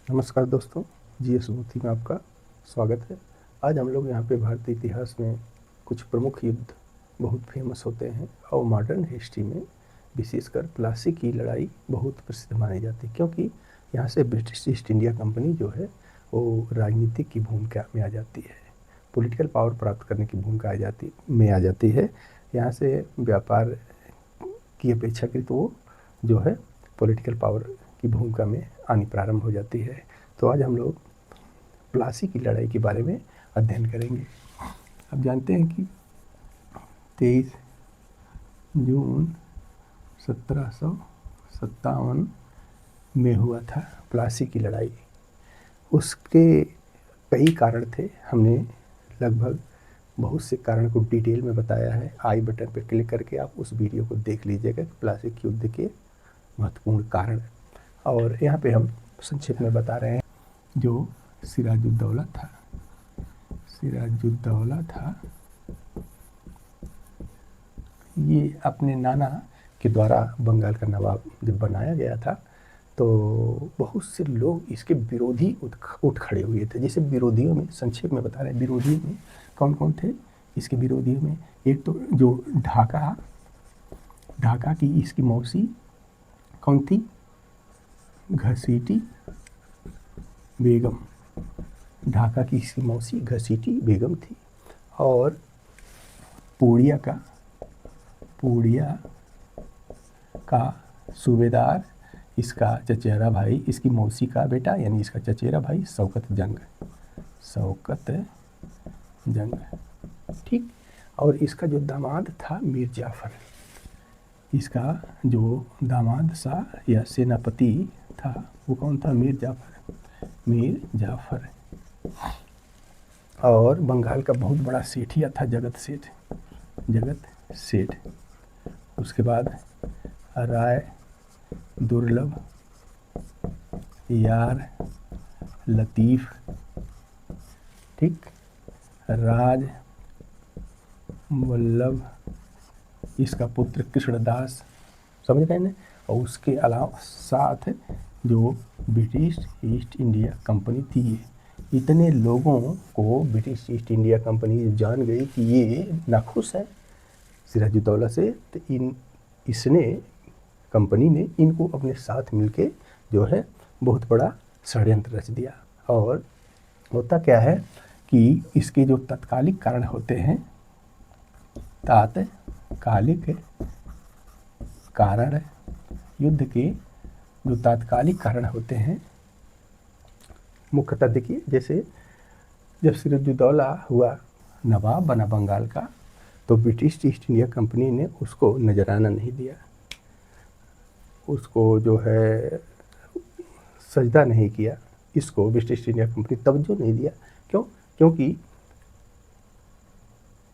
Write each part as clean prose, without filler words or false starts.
नमस्कार दोस्तों, जीएस भूति में आपका स्वागत है। आज हम लोग यहाँ पे भारतीय इतिहास में कुछ प्रमुख युद्ध बहुत फेमस होते हैं और मॉडर्न हिस्ट्री में विशेषकर प्लासी की लड़ाई बहुत प्रसिद्ध मानी जाती है, क्योंकि यहाँ से ब्रिटिश ईस्ट इंडिया कंपनी जो है वो राजनीतिक की भूमिका में आ जाती है, पॉलिटिकल पावर प्राप्त करने की भूमिका आ जाती है। यहाँ से व्यापार की अपेक्षाकृत वो जो है पॉलिटिकल पावर की भूमिका में आनी प्रारंभ हो जाती है। तो आज हम लोग प्लासी की लड़ाई के बारे में अध्ययन करेंगे। अब जानते हैं कि 23 जून 1757 में हुआ था प्लासी की लड़ाई। उसके कई कारण थे, हमने लगभग बहुत से कारण को डिटेल में बताया है। आई बटन पर क्लिक करके आप उस वीडियो को देख लीजिएगा कि प्लासी युद्ध के महत्वपूर्ण कारण। और यहाँ पे हम संक्षेप में बता रहे हैं। जो सिराजुद्दौला था, ये अपने नाना के द्वारा बंगाल का नवाब जब बनाया गया था तो बहुत से लोग इसके विरोधी उठ खड़े हुए थे। जैसे विरोधियों में संक्षेप में बता रहे हैं, विरोधियों में कौन कौन थे। इसके विरोधियों में एक तो जो ढाका की इसकी मौसी कौन थी, घसीटी बेगम। ढाका की इसकी मौसी घसीटी बेगम थी। और पूर्णिया का सूबेदार इसका चचेरा भाई, इसकी मौसी का बेटा यानी इसका चचेरा भाई शौकत जंग, ठीक। और इसका जो दामाद था मीर जाफ़र, इसका जो दामाद सा या सेनापति था वो कौन था, मीर जाफ़र। और बंगाल का बहुत बड़ा सेठिया था जगत सेठ। उसके बाद राय दुर्लभ, यार लतीफ़, ठीक, राज वल्लभ, इसका पुत्र कृष्णदास, समझ गए ना। और उसके अलावा साथ जो ब्रिटिश ईस्ट इंडिया कंपनी थी, इतने लोगों को ब्रिटिश ईस्ट इंडिया कंपनी जान गई कि ये नाखुश है सिराजुद्दौला से, तो कंपनी ने इनको अपने साथ मिलके जो है बहुत बड़ा षड्यंत्र रच दिया। और होता क्या है कि इसके जो तात्कालिक कारण होते हैं, युद्ध के जो तात्कालिक कारण होते हैं, मुख्यतः देखिए, जैसे जब सिराजुद्दौला हुआ नवाब बना बंगाल का, तो ब्रिटिश ईस्ट इंडिया कंपनी ने उसको नजराना नहीं दिया, उसको जो है सजदा नहीं किया, इसको ब्रिटिश इंडिया कंपनी तवज्जो नहीं दिया। क्यों? क्योंकि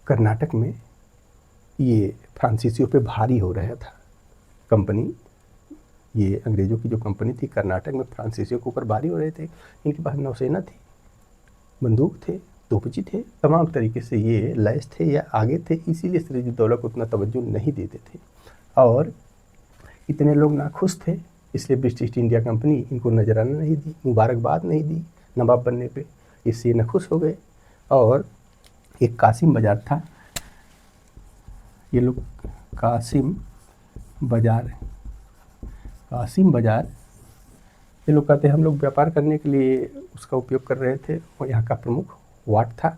कर्नाटक में ये फ्रांसीसियों पे भारी हो रहा था। कंपनी, ये अंग्रेज़ों की जो कंपनी थी, कर्नाटक में फ्रांसीसियों के ऊपर भारी हो रहे थे। इनके पास नौसेना थी, बंदूक थे, तोपची थे, तमाम तरीके से ये लैस थे या आगे थे, इसीलिए सिराजुद्दौला को उतना तवज्जो नहीं देते थे। और इतने लोग नाखुश थे, इसलिए ब्रिटिश ईस्ट इंडिया कंपनी इनको नजराना नहीं दी, मुबारकबाद नहीं दी नवाब बनने पे, इससे नाखुश हो गए। और एक कासिम बाज़ार था, ये लोग कासिम बाज़ार ये लोग कहते हैं हम लोग व्यापार करने के लिए उसका उपयोग कर रहे थे, और यहाँ का प्रमुख वाट था।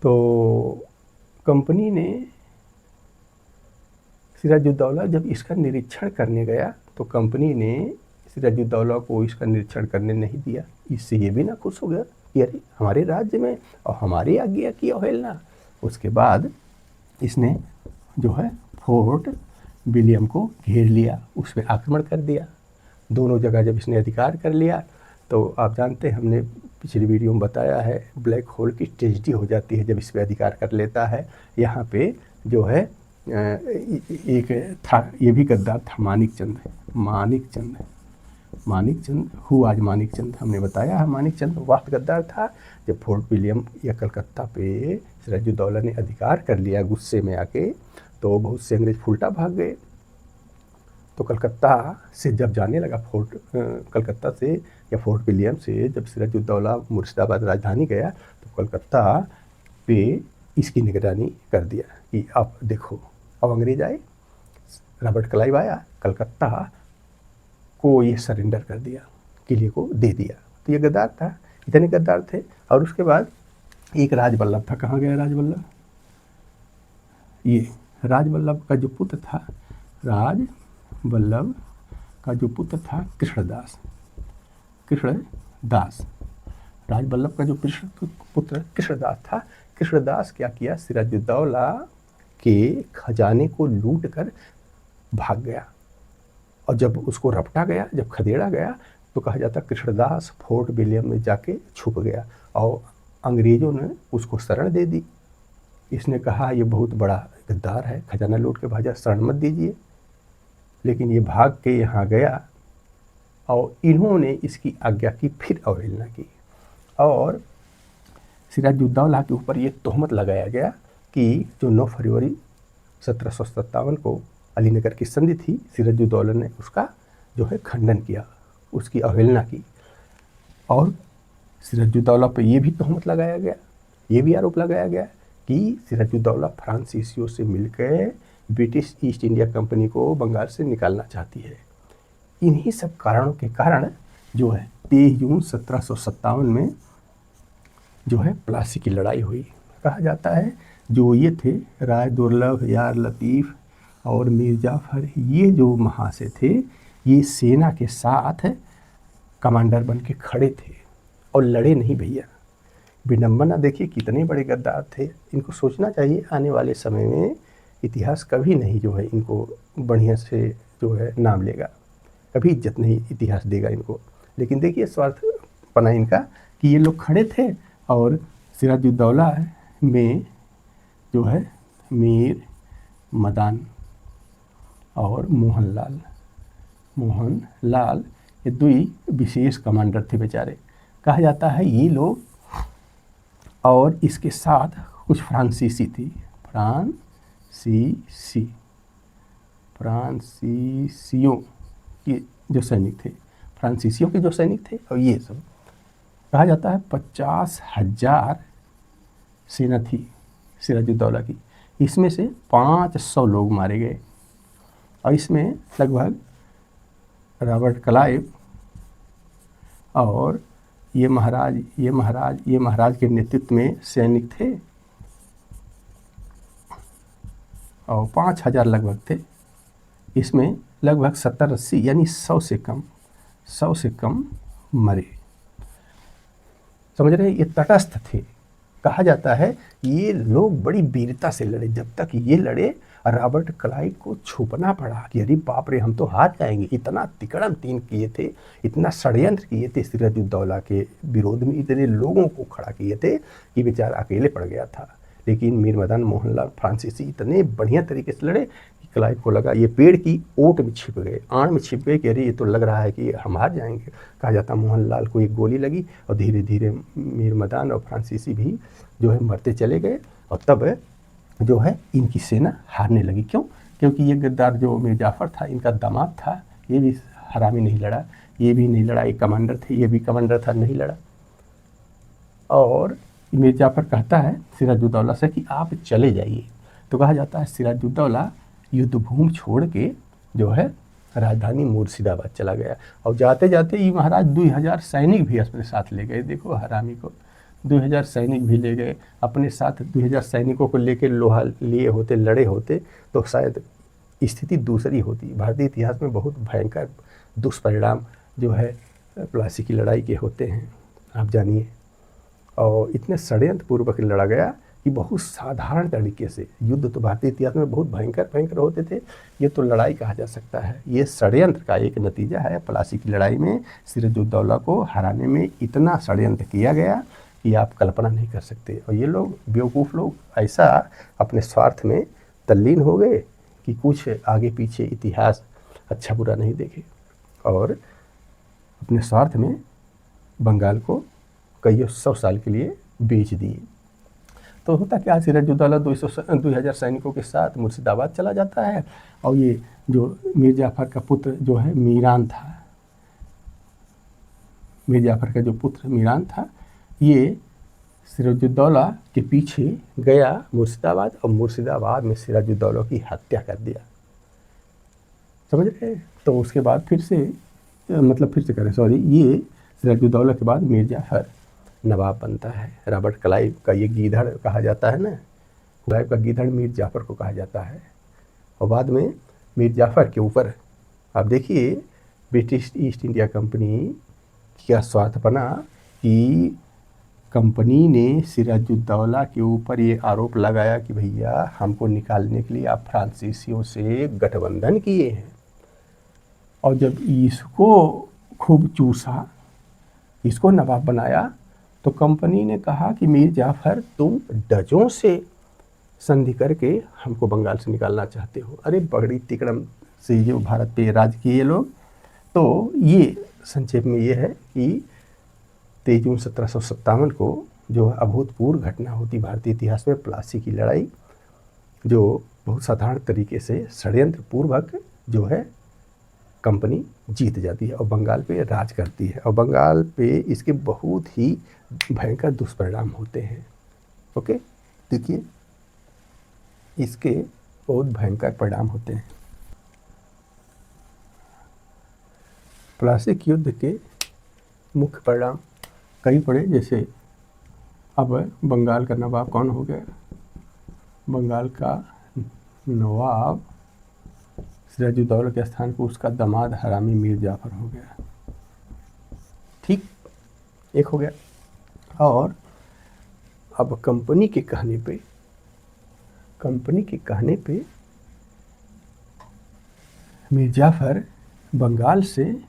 तो कंपनी ने सिराजुद्दौला जब इसका निरीक्षण करने गया, तो कंपनी ने सिराजुद्दौला को इसका निरीक्षण करने नहीं दिया। इससे ये भी ना खुश हो गया कि अरे हमारे राज्य में और हमारी आज्ञा की अवहेलना। उसके बाद इसने जो है फोर्ट विलियम को घेर लिया, उस पर आक्रमण कर दिया। दोनों जगह जब इसने अधिकार कर लिया, तो आप जानते हैं, हमने पिछली वीडियो में बताया है, ब्लैक होल की ट्रेजेडी हो जाती है जब इस पर अधिकार कर लेता है। यहाँ पे जो है एक था, ये भी गद्दार था, मानिकचंद हमने बताया है। मानिकचंद वक्त गद्दार था। जब फोर्ट विलियम या कलकत्ता पे सिराजुद्दौला ने अधिकार कर लिया गुस्से में आके, तो बहुत से अंग्रेज फुलटा भाग गए। तो कलकत्ता से जब जाने लगा कलकत्ता से या फोर्ट विलियम से जब सिराजुद्दौला मुर्शिदाबाद राजधानी गया तो कलकत्ता पे इसकी निगरानी कर दिया कि अब देखो, अब अंग्रेज आए, रॉबर्ट क्लाइव आया, कलकत्ता को ये सरेंडर कर दिया, किले को दे दिया। तो ये गद्दार था, इतने गद्दार थे। और उसके बाद एक राजवल्लभ था, कहाँ गया राजवल्लभ? ये राजवल्लभ का जो पुत्र था, राजवल्लभ का जो पुत्र था कृष्णदास, राजवल्लभ का जो पुत्र कृष्णदास था, कृष्णदास क्या किया, सिराजुद्दौला के खजाने को लूट कर भाग गया। और जब उसको रपटा गया, जब खदेड़ा गया, तो कहा जाता कृष्णदास फोर्ट विलियम में जाके छुप गया और अंग्रेज़ों ने उसको शरण दे दी। इसने कहा ये बहुत बड़ा गद्दार है, खजाना लूट के भागा, शरण मत दीजिए। लेकिन ये भाग के यहाँ गया और इन्होंने इसकी आज्ञा की फिर अवहेलना की और सिराजुद्दौला के ऊपर ये तोहमत लगाया गया कि जो 9 फरवरी 1757 को अलीनगर की संधि थी, सिराजुद्दौला ने उसका जो है खंडन किया, उसकी अवहेलना की। और सिराजुद्दौला पर यह भी तोहमत लगाया गया, ये भी आरोप लगाया गया कि सिराजुद्दौला फ्रांसीसियों से मिलकर ब्रिटिश ईस्ट इंडिया कंपनी को बंगाल से निकालना चाहती है। इन्हीं सब कारणों के कारण जो है 23 जून 1757 में जो है प्लासी की लड़ाई हुई। कहा जाता है जो ये थे राय दुर्लभ, यार लतीफ़ और मीर जाफ़र, ये जो महाशय थे, ये सेना के साथ कमांडर बन के खड़े थे और लड़े नहीं भैया। विडम्बना देखिए, कितने बड़े गद्दार थे। इनको सोचना चाहिए आने वाले समय में इतिहास कभी नहीं जो है इनको बढ़िया से जो है नाम लेगा, कभी इज्जत नहीं इतिहास देगा इनको। लेकिन देखिए स्वार्थपना इनका कि ये लोग खड़े थे और सिराजुद्दौला में जो है मीर मदान और मोहनलाल ये दुई विशेष कमांडर थे बेचारे। कहा जाता है ये लोग और इसके साथ कुछ फ्रांसीसी थी, फ्रांसीसियों के जो सैनिक थे, फ्रांसीसियों के जो सैनिक थे। और ये सब कहा जाता है 50,000 सेना थी सिराजुद्दौला की, इसमें से 500 लोग मारे गए। और इसमें लगभग रॉबर्ट क्लाइव और ये महाराज के नेतृत्व में सैनिक थे और 5,000 लगभग थे। इसमें लगभग 70-80 यानी 100 से कम मरे। समझ रहे हैं, ये तटस्थ थे। कहा जाता है ये लोग बड़ी वीरता से लड़े। जब तक ये लड़े रॉबर्ट क्लाइव को छुपना पड़ा कि अरे बाप रे हम तो हार जाएंगे। इतना तिकड़म तीन किए थे, इतना षड्यंत्र किए थे सिराजुद्दौला के विरोध में, इतने लोगों को खड़ा किए थे कि बेचारा अकेले पड़ गया था। लेकिन मीर मदन मोहनलाल फ्रांसीसी इतने बढ़िया तरीके से लड़े कि क्लाइव को लगा ये पेड़ की ओट में छिप गए, आड़ में छिप गए कि अरे ये तो लग रहा है कि हम हार जाएंगे। कहा जाता मोहनलाल को एक गोली लगी और धीरे धीरे मीर मदन और फ्रांसीसी भी जो है मरते चले गए। और तब जो है इनकी सेना हारने लगी। क्यों? क्योंकि ये गद्दार जो मीर जाफ़र था, इनका दामाद था, ये भी हरामी नहीं लड़ा, ये भी नहीं लड़ा। एक कमांडर थे, ये भी कमांडर था, नहीं लड़ा। और मीर जाफ़र कहता है सिराजुद्दौला से कि आप चले जाइए। तो कहा जाता है सिराजुद्दौला युद्धभूमि छोड़ के जो है राजधानी मुर्शिदाबाद चला गया। और जाते जाते ये महाराज 2000 सैनिक भी अपने साथ ले गए। देखो हरामी को 2000 सैनिक भी ले गए अपने साथ। 2000 सैनिकों को लेकर लोहा लिए होते, लड़े होते तो शायद स्थिति दूसरी होती। भारतीय इतिहास में बहुत भयंकर दुष्परिणाम जो है प्लासी की लड़ाई के होते हैं, आप जानिए। और इतने षड्यंत्र पूर्वक लड़ा गया कि बहुत साधारण तरीके से युद्ध तो भारतीय इतिहास में बहुत भयंकर होते थे। ये तो लड़ाई कहा जा सकता है, ये षड्यंत्र का एक नतीजा है। प्लासी की लड़ाई में सिराजुद्दौला को हराने में इतना षड्यंत्र किया गया कि आप कल्पना नहीं कर सकते। और ये लोग बेवकूफ़ लोग ऐसा अपने स्वार्थ में तल्लीन हो गए कि कुछ आगे पीछे इतिहास अच्छा बुरा नहीं देखे और अपने स्वार्थ में बंगाल को कई 100 साल के लिए बेच दिए। तो होता क्या, सिराजुद्दौला 2000 सैनिकों के साथ मुर्शिदाबाद चला जाता है और ये जो मीर जाफ़र का पुत्र जो है मीरान था, मीर जाफ़र का जो पुत्र मीरान था, ये सिराजुद्दौला के पीछे गया मुर्शिदाबाद और मुर्शिदाबाद में सिराजुद्दौला की हत्या कर दिया। समझ रहे? तो उसके बाद फिर से ये सिराजुद्दौला के बाद मीर जाफ़र नवाब बनता है। रॉबर्ट क्लाइव का ये गीदड़ कहा जाता है ना, क्लाइव का गीदड़ मीर जाफ़र को कहा जाता है। और बाद में मीर जाफ़र के ऊपर आप देखिए ब्रिटिश ईस्ट इंडिया कंपनी क्या स्वार्थपना कि कंपनी ने सिराजुद्दौला के ऊपर ये आरोप लगाया कि भैया हमको निकालने के लिए आप फ्रांसीसियों से गठबंधन किए हैं। और जब इसको खूब चूसा, इसको नवाब बनाया, तो कंपनी ने कहा कि मीर जाफ़र तुम डचों से संधि करके हमको बंगाल से निकालना चाहते हो। अरे बड़ी तिकड़म से जो भारत पे राज किए लोग। तो ये संक्षेप में ये है कि 23 जून 1757 को जो अभूतपूर्व घटना होती भारतीय इतिहास में, प्लासी की लड़ाई, जो बहुत साधारण तरीके से षड्यंत्र पूर्वक जो है कंपनी जीत जाती है और बंगाल पे राज करती है। और बंगाल पे इसके बहुत ही भयंकर दुष्परिणाम होते हैं। ओके, देखिए इसके बहुत भयंकर परिणाम होते हैं। प्लासी युद्ध के मुख्य परिणाम कई पड़े, जैसे अब बंगाल का नवाब कौन हो गया? बंगाल का नवाब सिराजुद्दौला के स्थान पर उसका दामाद हरामी मीर जाफ़र हो गया। ठीक, एक हो गया। और अब कंपनी के कहने पे मीर जाफ़र बंगाल से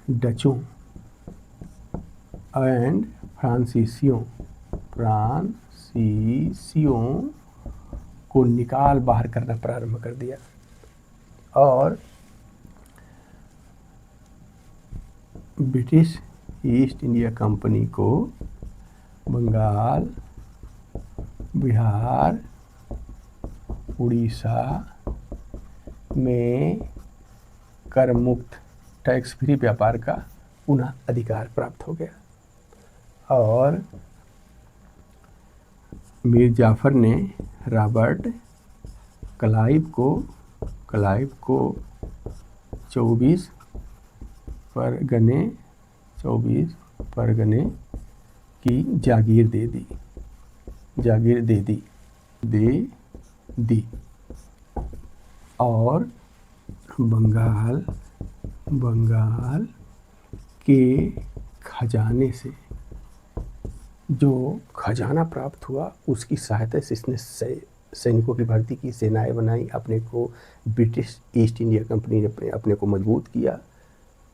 डचों एंड फ्रांसीसियों को निकाल बाहर करना प्रारंभ कर दिया। और ब्रिटिश ईस्ट इंडिया कंपनी को बंगाल, बिहार, उड़ीसा में कर मुक्त टैक्स फ्री व्यापार का पुनः अधिकार प्राप्त हो गया। और मीर जाफ़र ने रॉबर्ट क्लाइव को 24 परगने की जागीर दे दी और बंगाल के खजाने से जो खजाना प्राप्त हुआ उसकी सहायता से इसने सैनिकों की भर्ती की, सेनाएं बनाई, अपने को ब्रिटिश ईस्ट इंडिया कंपनी ने अपने को मजबूत किया,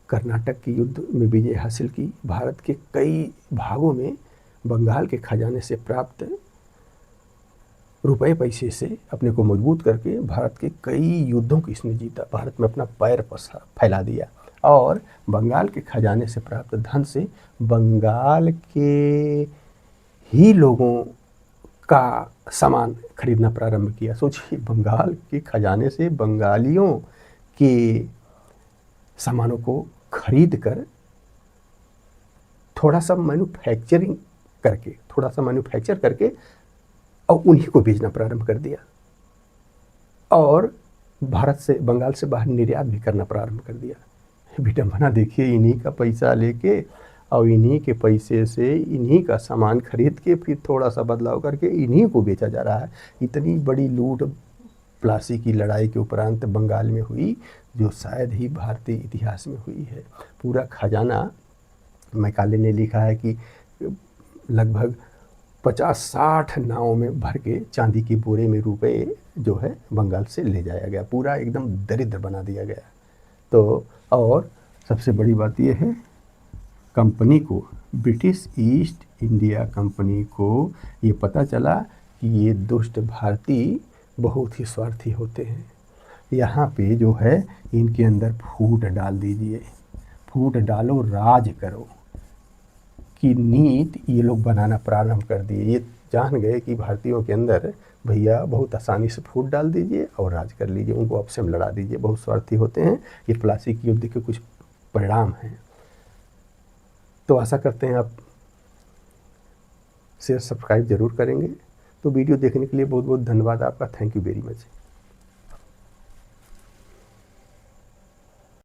कर्नाटक के युद्ध में विजय हासिल की, भारत के कई भागों में बंगाल के खजाने से प्राप्त रुपए पैसे से अपने को मजबूत करके भारत के कई युद्धों को इसने जीता, भारत में अपना पैर फैला दिया। और बंगाल के खजाने से प्राप्त धन से बंगाल के ही लोगों का सामान खरीदना प्रारंभ किया। सोचिए, बंगाल के खजाने से बंगालियों के सामानों को खरीद कर थोड़ा सा मैन्युफैक्चर करके और उन्हीं को बेचना प्रारंभ कर दिया और भारत से, बंगाल से बाहर निर्यात भी करना प्रारंभ कर दिया। विडंबना देखिए, इन्हीं का पैसा लेके और इन्हीं के पैसे से इन्हीं का सामान खरीद के फिर थोड़ा सा बदलाव करके इन्हीं को बेचा जा रहा है। इतनी बड़ी लूट प्लासी की लड़ाई के उपरांत बंगाल में हुई, जो शायद ही भारतीय इतिहास में हुई है। पूरा खजाना, मैकाले ने लिखा है कि लगभग 50-60 नावों में भर के चांदी के बोरे में रुपए जो है बंगाल से ले जाया गया, पूरा एकदम दरिद्र बना दिया गया। तो और सबसे बड़ी बात यह है, कंपनी को, ब्रिटिश ईस्ट इंडिया कंपनी को ये पता चला कि ये दुष्ट भारतीय बहुत ही स्वार्थी होते हैं, यहाँ पे जो है इनके अंदर फूट डाल दीजिए, फूट डालो, राज करो की नीति ये लोग बनाना प्रारंभ कर दिए। ये जान गए कि भारतीयों के अंदर भैया बहुत आसानी से फूट डाल दीजिए और राज कर लीजिए, उनको आपसे लड़ा दीजिए, बहुत स्वार्थी होते हैं। ये प्लासी युद्ध के कुछ परिणाम हैं। तो आशा करते हैं आप शेयर सब्सक्राइब ज़रूर करेंगे। तो वीडियो देखने के लिए बहुत बहुत धन्यवाद आपका। Thank you very much.